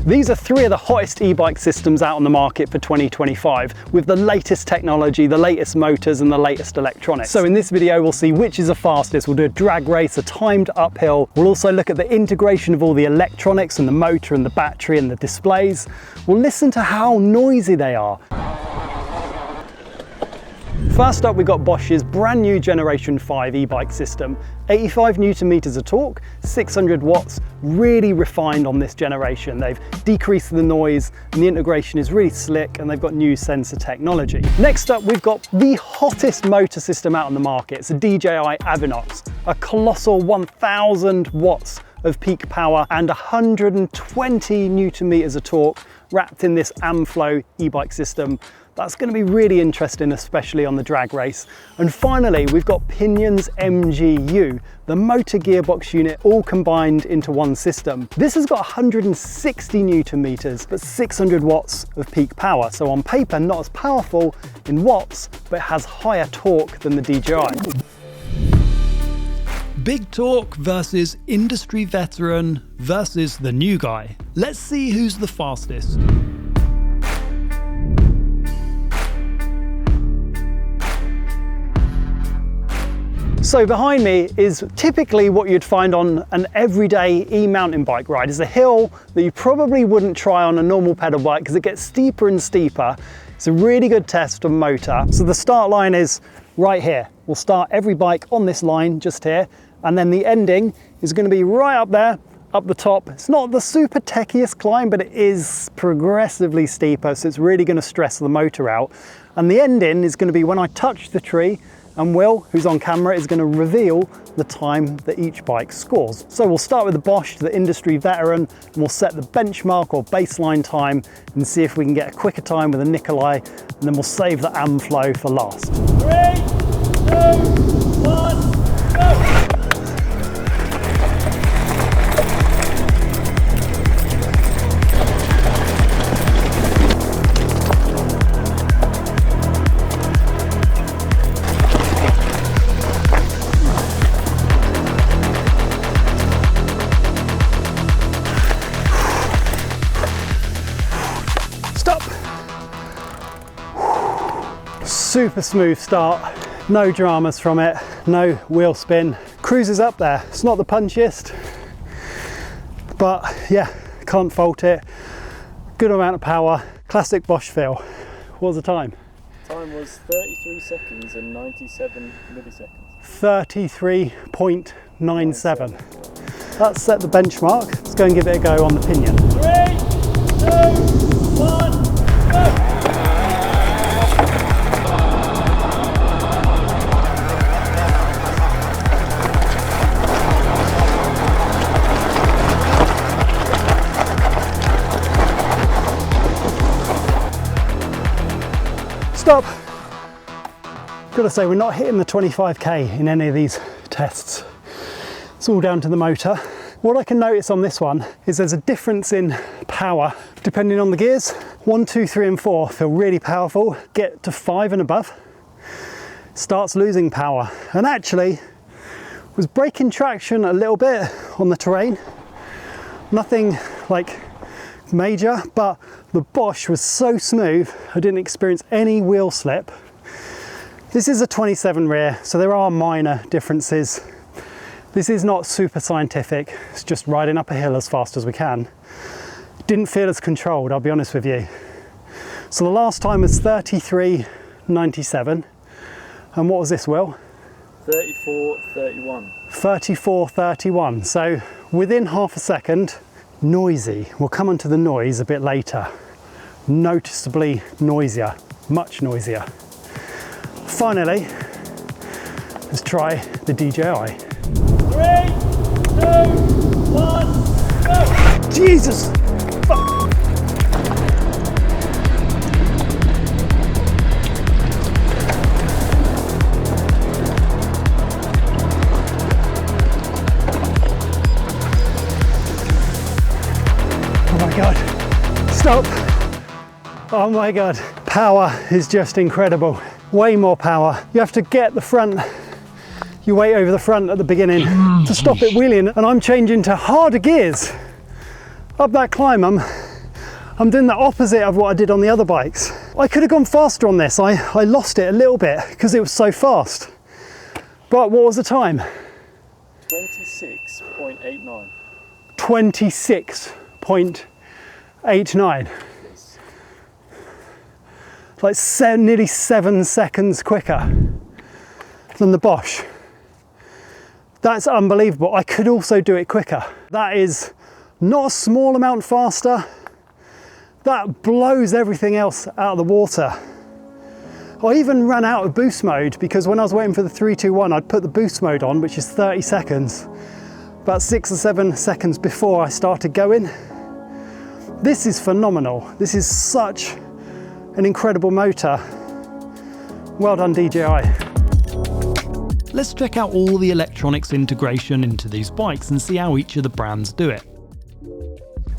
These are three of the hottest e-bike systems out on the market for 2025, with the latest technology, the latest motors and the latest electronics. So in this video, we'll see which is the fastest. We'll do a drag race, a timed uphill. We'll also look at the integration of all the electronics and the motor and the battery and the displays. We'll listen to how noisy they are. First up, we've got Bosch's brand new Generation 5 e-bike system. 85 Newton meters of torque, 600 watts, really refined on this generation. They've decreased the noise and the integration is really slick, and they've got new sensor technology. Next up, we've got the hottest motor system out on the market. It's a DJI Avinox, a colossal 1000 watts of peak power and 120 Newton meters of torque wrapped in this AmFlow e-bike system. That's going to be really interesting, especially on the drag race. And finally, we've got Pinion's MGU, the motor gearbox unit all combined into one system. This has got 160 Newton meters, but 600 watts of peak power. So on paper, not as powerful in watts, but has higher torque than the DJI. Big torque versus industry veteran versus the new guy. Let's see who's the fastest. So behind me is typically what you'd find on an everyday e-mountain bike ride. It's a hill that you probably wouldn't try on a normal pedal bike because it gets steeper and steeper. It's a really good test of motor. So the start line is right here. We'll start every bike on this line just here, and then the ending is going to be right up there, up the top. It's not the super techiest climb, but it is progressively steeper, so it's really going to stress the motor out. And the ending is going to be when I touch the tree, and Will, who's on camera, is going to reveal the time that each bike scores. So we'll start with the Bosch, the industry veteran, and we'll set the benchmark or baseline time and see if we can get a quicker time with a Nikolai, and then we'll save the AmFlow for last. 3, 2, 1, go! Super smooth start, no dramas from it, no wheel spin. Cruises up there. It's not the punchiest, but yeah, can't fault it. Good amount of power, classic Bosch feel. What was the time? Time was 33 seconds and 97 milliseconds. 33.97. That's set the benchmark. Let's go and give it a go on the Pinion. 3, 2, 1, go! Stop! Gotta say, we're not hitting the 25k in any of these tests. It's all down to the motor. What I can notice on this one is there's a difference in power depending on the gears. 1, 2, 3 and 4 feel really powerful. Get to 5 and above, starts losing power. And actually was breaking traction a little bit on the terrain. Nothing like major, but the Bosch was so smooth I didn't experience any wheel slip. This is a 27 rear, so there are minor differences. This is not super scientific, it's just riding up a hill as fast as we can. Didn't feel as controlled, I'll be honest with you. So the last time was 33.97, and what was this, Will? 34.31. 34.31, so within half a second. Noisy. We'll come onto the noise a bit later. Noticeably noisier, much noisier. Finally, let's try the DJI. 3, 2, 1, go! Jesus! Fuck! Oh my God, stop. Oh my God, power is just incredible. Way more power. You have to get the front, your weight over the front at the beginning to stop it wheeling, and I'm changing to harder gears. Up that climb, I'm I'm doing the opposite of what I did on the other bikes. I could have gone faster on this. I lost it a little bit because it was so fast. But what was the time? 26.89. 26.89. Like nearly 7 seconds quicker than the Bosch. That's unbelievable. I could also do it quicker. That is not a small amount faster. That blows everything else out of the water. I even ran out of boost mode because when I was waiting for the 3-2-1, I'd put the boost mode on, which is 30 seconds, about 6 or 7 seconds before I started going. This is phenomenal. This is such an incredible motor. Well done, DJI. Let's check out all the electronics integration into these bikes and see how each of the brands do it.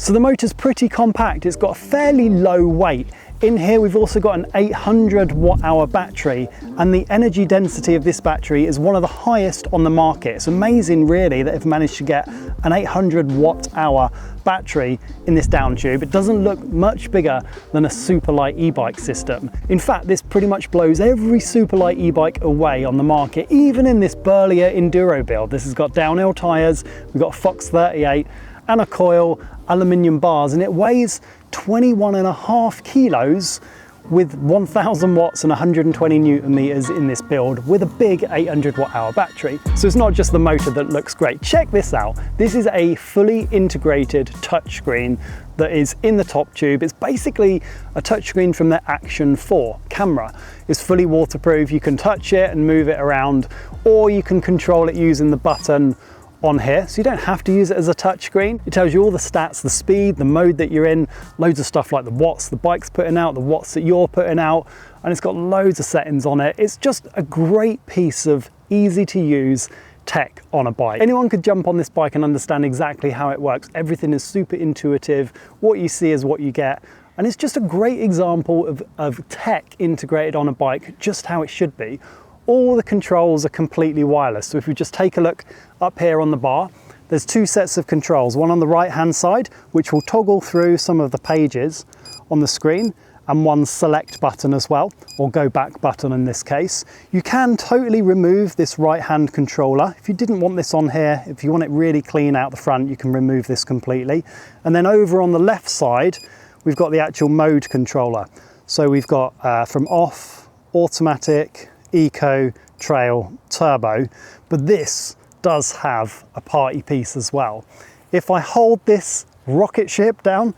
So the motor's pretty compact. It's got a fairly low weight. In here we've also got an 800 watt-hour battery, and the energy density of this battery is one of the highest on the market. It's amazing really that they've managed to get an 800 watt-hour battery in this down tube. It doesn't look much bigger than a super light e-bike system. In fact, this pretty much blows every super light e-bike away on the market, even in this burlier enduro build. This has got downhill tyres, we've got a Fox 38 and a coil, aluminium bars, and it weighs 21.5 kilos with 1000 watts and 120 newton meters in this build with a big 800 watt-hour battery. So it's not just the motor that looks great. Check this out. This is a fully integrated touchscreen that is in the top tube. It's basically a touchscreen from the Action 4 camera. It's fully waterproof. You can touch it and move it around, or you can control it using the button on here, so you don't have to use it as a touchscreen. It tells you all the stats, the speed, the mode that you're in, loads of stuff like the watts the bike's putting out, the watts that you're putting out, and it's got loads of settings on it. It's just a great piece of easy to use tech on a bike. Anyone could jump on this bike and understand exactly how it works. Everything is super intuitive. What you see is what you get. And it's just a great example of tech integrated on a bike, just how it should be. All the controls are completely wireless. So if we just take a look up here on the bar, there's 2 sets of controls, one on the right hand side, which will toggle through some of the pages on the screen, and one select button as well, or go back button in this case. You can totally remove this right hand controller. If you didn't want this on here, if you want it really clean out the front, you can remove this completely. And then over on the left side, we've got the actual mode controller. So we've got from off, automatic, eco, trail, turbo, but this does have a party piece as well. If I hold this rocket ship down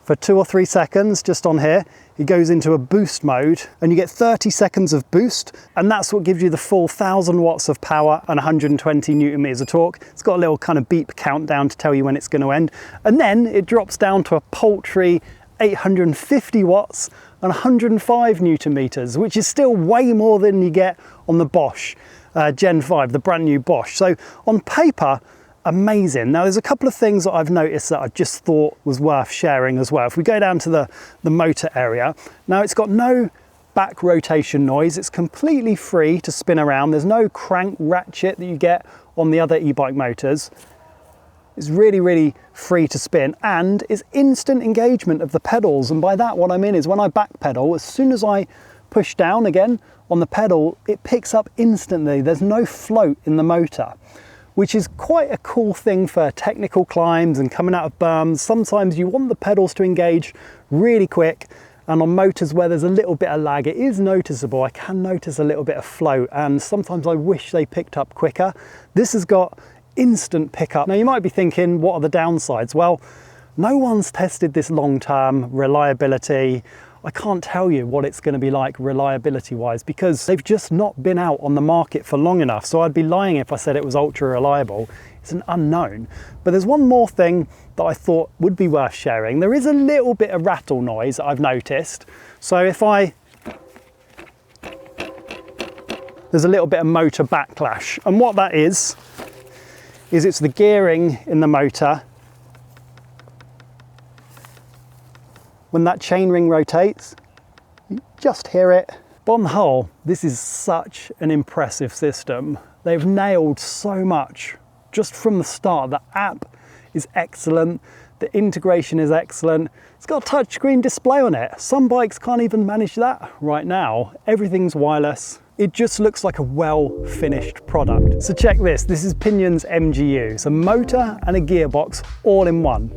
for 2 or 3 seconds just on here, it goes into a boost mode and you get 30 seconds of boost, and that's what gives you the full 1000 watts of power and 120 newton meters of torque. It's got a little kind of beep countdown to tell you when it's going to end, and then it drops down to a paltry 850 watts and 105 newton meters, which is still way more than you get on the Bosch Gen 5, the brand new Bosch. So on paper, amazing. Now there's a couple of things that I've noticed that I just thought was worth sharing as well. If we go down to the motor area, now it's got no back rotation noise. It's completely free to spin around. There's no crank ratchet that you get on the other e-bike motors. It's really, really free to spin, and it's instant engagement of the pedals. And by that, what I mean is when I back pedal, as soon as I push down again on the pedal, it picks up instantly. There's no float in the motor, which is quite a cool thing for technical climbs and coming out of berms. Sometimes you want the pedals to engage really quick, and on motors where there's a little bit of lag, it is noticeable. I can notice a little bit of float, and sometimes I wish they picked up quicker. This has got instant pickup. Now you might be thinking, what are the downsides? Well, no one's tested this long-term reliability. I can't tell you what it's going to be like reliability wise because they've just not been out on the market for long enough. So I'd be lying if I said it was ultra reliable. It's an unknown. But there's one more thing that I thought would be worth sharing. There is a little bit of rattle noise that I've noticed. So if there's a little bit of motor backlash, and what that is it's the gearing in the motor. When that chainring rotates, you just hear it. But on the whole, this is such an impressive system. They've nailed so much just from the start. The app is excellent. The integration is excellent. It's got a touchscreen display on it. Some bikes can't even manage that right now. Everything's wireless. It just looks like a well-finished product. So check this. This is Pinion's MGU. It's a motor and a gearbox all in one.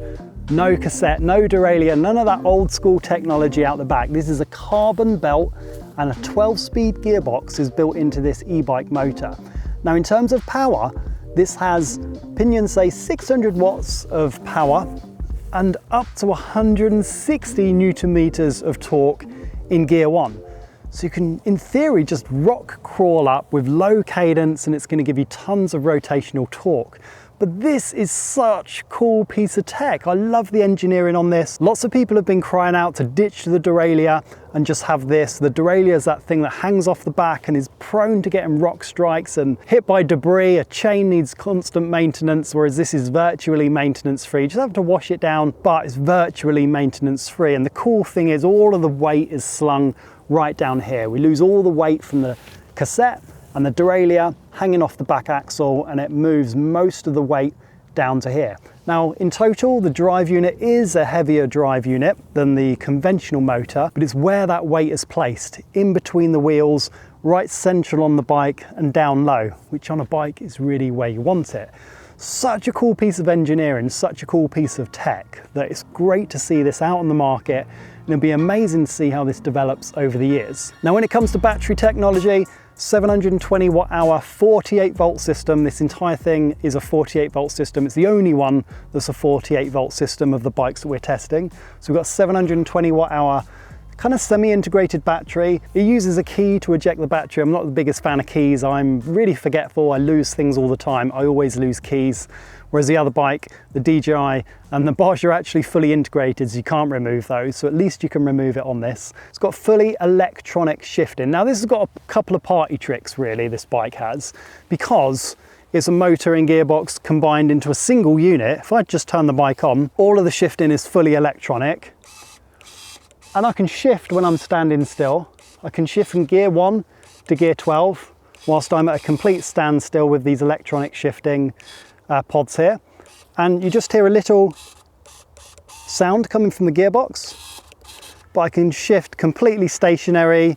No cassette, no derailleur, none of that old school technology out the back. This is a carbon belt, and a 12-speed gearbox is built into this e-bike motor. Now in terms of power, this has, Pinion say, 600 watts of power and up to 160 Newton meters of torque in gear one. So you can, in theory, just rock crawl up with low cadence and it's going to give you tons of rotational torque. But this is such a cool piece of tech. I love the engineering on this. Lots of people have been crying out to ditch the derailleur and just have this. The derailleur is that thing that hangs off the back and is prone to getting rock strikes and hit by debris. A chain needs constant maintenance, whereas this is virtually maintenance free. You just have to wash it down, but it's virtually maintenance free. And the cool thing is all of the weight is slung right down here. We lose all the weight from the cassette and the derailleur hanging off the back axle, and it moves most of the weight down to here. Now in total, the drive unit is a heavier drive unit than the conventional motor, but it's where that weight is placed, in between the wheels, right central on the bike and down low, which on a bike is really where you want it. Such a cool piece of engineering, such a cool piece of tech, that it's great to see this out on the market, and it'll be amazing to see how this develops over the years. Now when it comes to battery technology, 720 watt hour, 48 volt system. This entire thing is a 48 volt system. It's the only one that's a 48 volt system of the bikes that we're testing. So we've got 720 watt hour kind of semi-integrated battery. It uses a key to eject the battery. I'm not the biggest fan of keys. I'm really forgetful. I lose things all the time. I always lose keys. Whereas the other bike, the DJI and the Bosch, are actually fully integrated, so you can't remove those. So at least you can remove it on this. It's got fully electronic shifting. Now this has got a couple of party tricks really, this bike has, because it's a motor and gearbox combined into a single unit. If I just turn the bike on, all of the shifting is fully electronic. And I can shift when I'm standing still. I can shift from gear 1 to gear 12 whilst I'm at a complete standstill with these electronic shifting pods here. And you just hear a little sound coming from the gearbox, but I can shift completely stationary.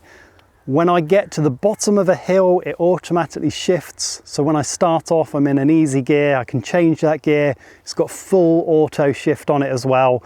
When I get to the bottom of a hill, it automatically shifts. So when I start off, I'm in an easy gear. I can change that gear. It's got full auto shift on it as well.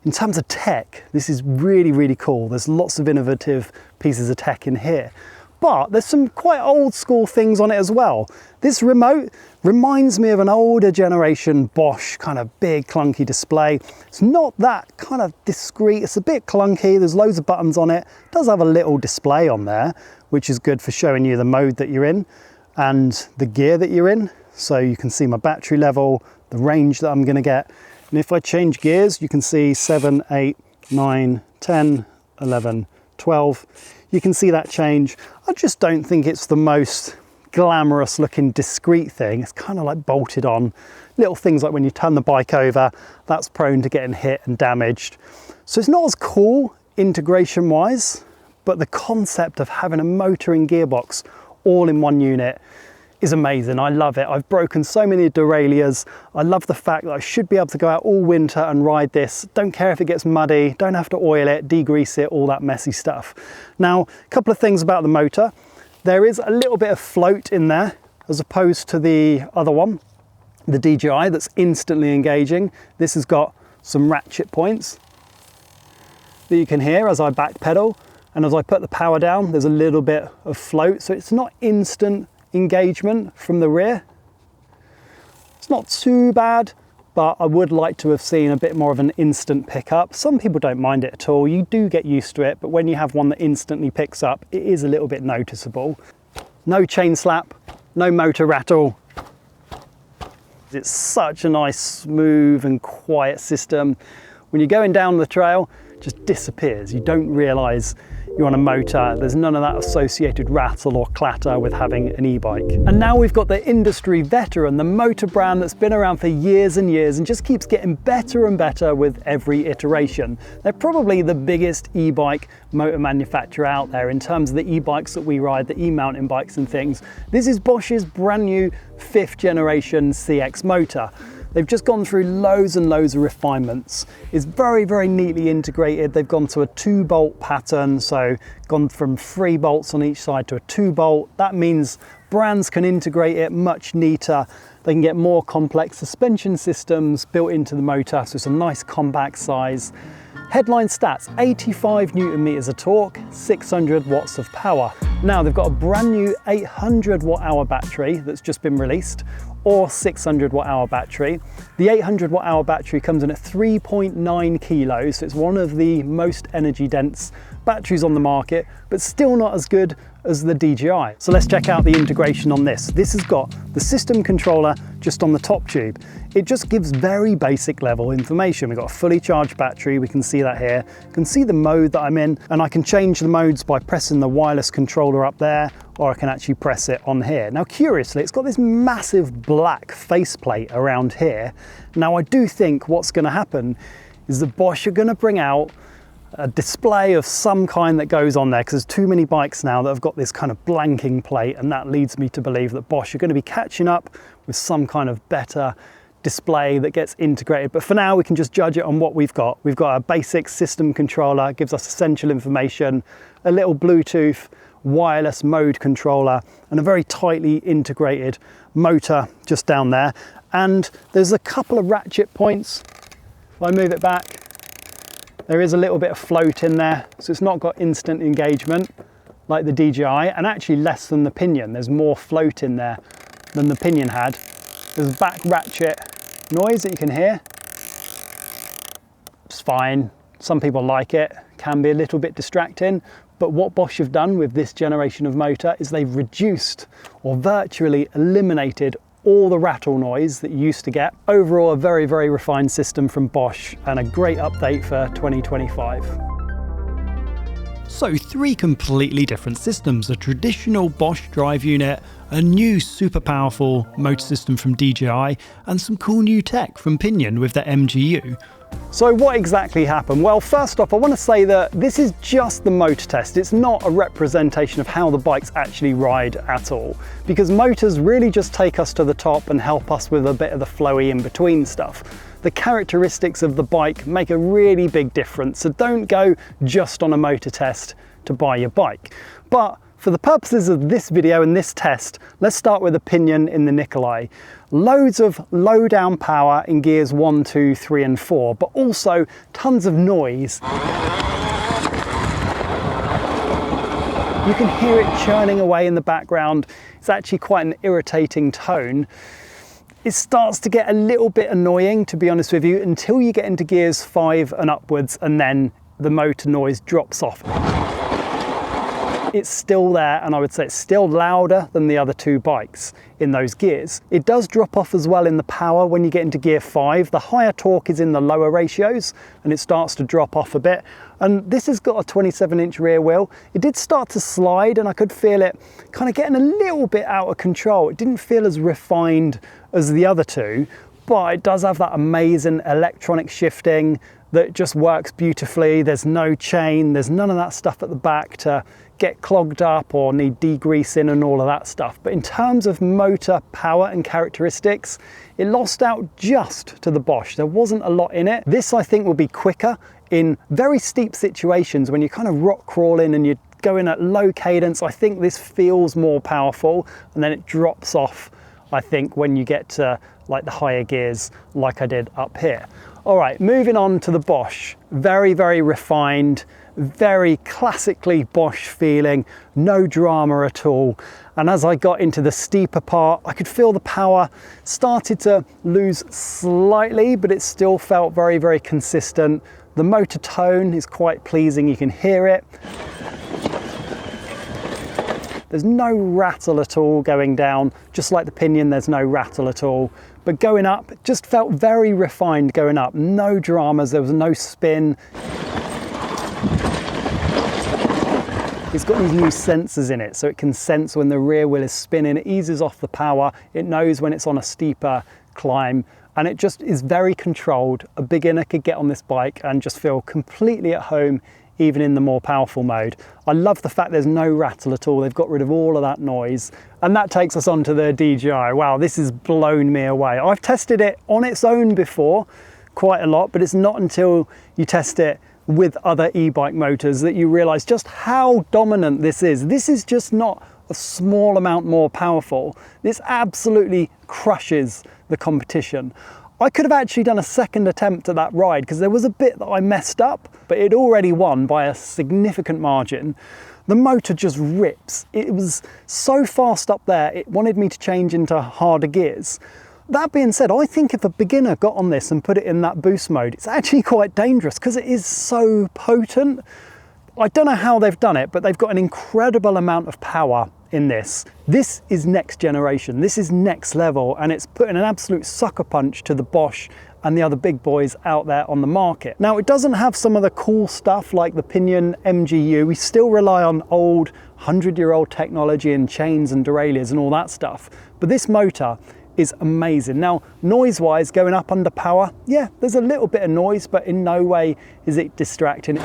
In terms of tech, this is really, really cool. There's lots of innovative pieces of tech in here, but there's some quite old school things on it as well. This remote reminds me of an older generation Bosch kind of big clunky display. It's not that kind of discreet. It's a bit clunky. There's loads of buttons on it. It does have a little display on there, which is good for showing you the mode that you're in and the gear that you're in. So you can see my battery level, the range that I'm going to get. And if I change gears, you can see 7, 8, 9, 10, 11, 12. You can see that change. I just don't think it's the most glamorous looking discreet thing. It's kind of like bolted on. Little things like when you turn the bike over, that's prone to getting hit and damaged. So it's not as cool integration wise, but the concept of having a motor and gearbox all in one unit is amazing. I love it. I've broken so many derailleurs. I love the fact that I should be able to go out all winter and ride this. Don't care if it gets muddy, don't have to oil it, degrease it, all that messy stuff. Now, a couple of things about the motor. There is a little bit of float in there as opposed to the other one, the DJI, that's instantly engaging. This has got some ratchet points that you can hear as I back pedal, and as I put the power down, there's a little bit of float, so it's not instant engagement from the rear. It's not too bad, but I would like to have seen a bit more of an instant pickup. Some people don't mind it at all. You do get used to it, but when you have one that instantly picks up, it is a little bit noticeable. No chain slap, no motor rattle. It's such a nice, smooth and quiet system. When you're going down the trail, it just disappears. You don't realize you're on a motor. There's none of that associated rattle or clatter with having an e-bike. And now we've got the industry veteran, the motor brand that's been around for years and years and just keeps getting better and better with every iteration. They're probably the biggest e-bike motor manufacturer out there in terms of the e-bikes that we ride, the e-mountain bikes and things. This is Bosch's brand new 5th generation CX motor. They've just gone through loads and loads of refinements. It's very, very neatly integrated. They've gone to a 2-bolt pattern, so gone from 3 bolts on each side to a 2-bolt. That means brands can integrate it much neater. They can get more complex suspension systems built into the motor, so it's a nice compact size. Headline stats, 85 Newton meters of torque, 600 watts of power. Now they've got a brand new 800 watt hour battery that's just been released, or 600 watt hour battery. The 800 watt hour battery comes in at 3.9 kilos, so it's one of the most energy dense batteries on the market, but still not as good as the DJI. So let's check out the integration on this. This has got the system controller just on the top tube. It just gives very basic level information. We've got a fully charged battery, we can see that here. You can see the mode that I'm in, and I can change the modes by pressing the wireless controller up there, or I can actually press it on here. Now curiously, it's got this massive black faceplate around here. Now I do think what's gonna happen is that Bosch are gonna bring out a display of some kind that goes on there, because there's too many bikes now that have got this kind of blanking plate, and that leads me to believe that Bosch are going to be catching up with some kind of better display that gets integrated. But for now, we can just judge it on what we've got. We've got a basic system controller, gives us essential information, a little Bluetooth wireless mode controller, and a very tightly integrated motor just down there. And there's a couple of ratchet points. If I move it back, there is a little bit of float in there, so it's not got instant engagement like the DJI, and actually less than the Pinion. There's more float in there than the Pinion had. There's a back ratchet noise that you can hear. It's fine. Some people like it. Can be a little bit distracting, but what Bosch have done with this generation of motor is they've reduced or virtually eliminated all the rattle noise that you used to get. Overall, a very, very refined system from Bosch, and a great update for 2025. So 3 completely different systems: a traditional Bosch drive unit, a new super powerful motor system from DJI, and some cool new tech from Pinion with their MGU. So what exactly happened? Well, first off, I want to say that this is just the motor test. It's not a representation of how the bikes actually ride at all, because motors really just take us to the top and help us with a bit of the flowy in between stuff. The characteristics of the bike make a really big difference, so don't go just on a motor test to buy your bike. But for the purposes of this video and this test, let's start with a Pinion in the Nikolai. Loads of low down power in gears 1, 2, 3 and 4, but also tons of noise. You can hear it churning away in the background. It's actually quite an irritating tone. It starts to get a little bit annoying, to be honest with you, until you get into gears 5 and upwards, and then the motor noise drops off. It's still there, and I would say it's still louder than the other 2 bikes in those gears. It does drop off as well in the power when you get into gear 5. The higher torque is in the lower ratios, and it starts to drop off a bit. And this has got a 27-inch rear wheel. It did start to slide, and I could feel it kind of getting a little bit out of control. It didn't feel as refined as the other 2, but it does have that amazing electronic shifting that just works beautifully. There's no chain, there's none of that stuff at the back to get clogged up or need degreasing and all of that stuff. But in terms of motor power and characteristics, it lost out just to the Bosch. There wasn't a lot in it. This, I think, will be quicker in very steep situations when you're kind of rock crawling and you're going at low cadence. I think this feels more powerful, and then it drops off, I think, when you get to like the higher gears like I did up here. All right, moving on to the Bosch. Very, very refined, very classically Bosch feeling, no drama at all. And as I got into the steeper part, I could feel the power started to lose slightly, but it still felt very, very consistent. The motor tone is quite pleasing, you can hear it. There's no rattle at all going down, just like the Pinion, there's no rattle at all. But going up, it just felt very refined going up. No dramas, there was no spin. It's got these new sensors in it, so it can sense when the rear wheel is spinning. It eases off the power. It knows when it's on a steeper climb, and it just is very controlled. A beginner could get on this bike and just feel completely at home even in the more powerful mode. I love the fact there's no rattle at all. They've got rid of all of that noise. And that takes us on to the DJI. Wow, this has blown me away. I've tested it on its own before quite a lot, but it's not until you test it with other e-bike motors that you realize just how dominant this is. This is just not a small amount more powerful. This absolutely crushes the competition. I could have actually done a second attempt at that ride because there was a bit that I messed up, but it already won by a significant margin. The motor just rips. It was so fast up there, it wanted me to change into harder gears. That being said, I think if a beginner got on this and put it in that boost mode, it's actually quite dangerous because it is so potent. I don't know how they've done it, but they've got an incredible amount of power in this. This is next generation, this is next level, and it's putting an absolute sucker punch to the Bosch and the other big boys out there on the market. Now, it doesn't have some of the cool stuff like the Pinion MGU. We still rely on old 100-year-old technology and chains and derailleurs and all that stuff, but this motor is amazing. Now, noise-wise, going up under power, yeah, there's a little bit of noise, but in no way is it distracting.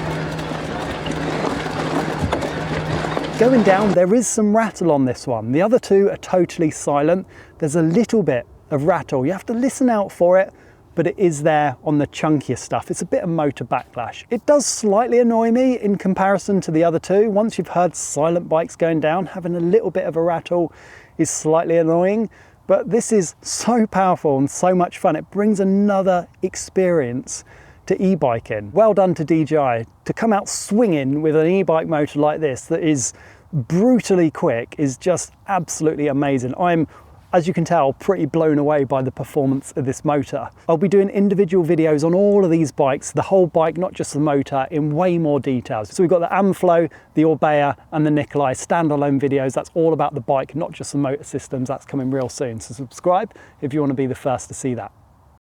Going down, there is some rattle on this one. The other two are totally silent. There's a little bit of rattle. You have to listen out for it, but it is there on the chunkier stuff. It's a bit of motor backlash. It does slightly annoy me in comparison to the other two. Once you've heard silent bikes going down, having a little bit of a rattle is slightly annoying, but this is so powerful and so much fun. It brings another experience to e-biking. Well done to DJI. To come out swinging with an e-bike motor like this that is brutally quick is just absolutely amazing. I'm, as you can tell, pretty blown away by the performance of this motor. I'll be doing individual videos on all of these bikes, the whole bike, not just the motor, in way more details. So we've got the Amflow, the Orbea and the Nikolai standalone videos. That's all about the bike, not just the motor systems. That's coming real soon. So subscribe if you want to be the first to see that.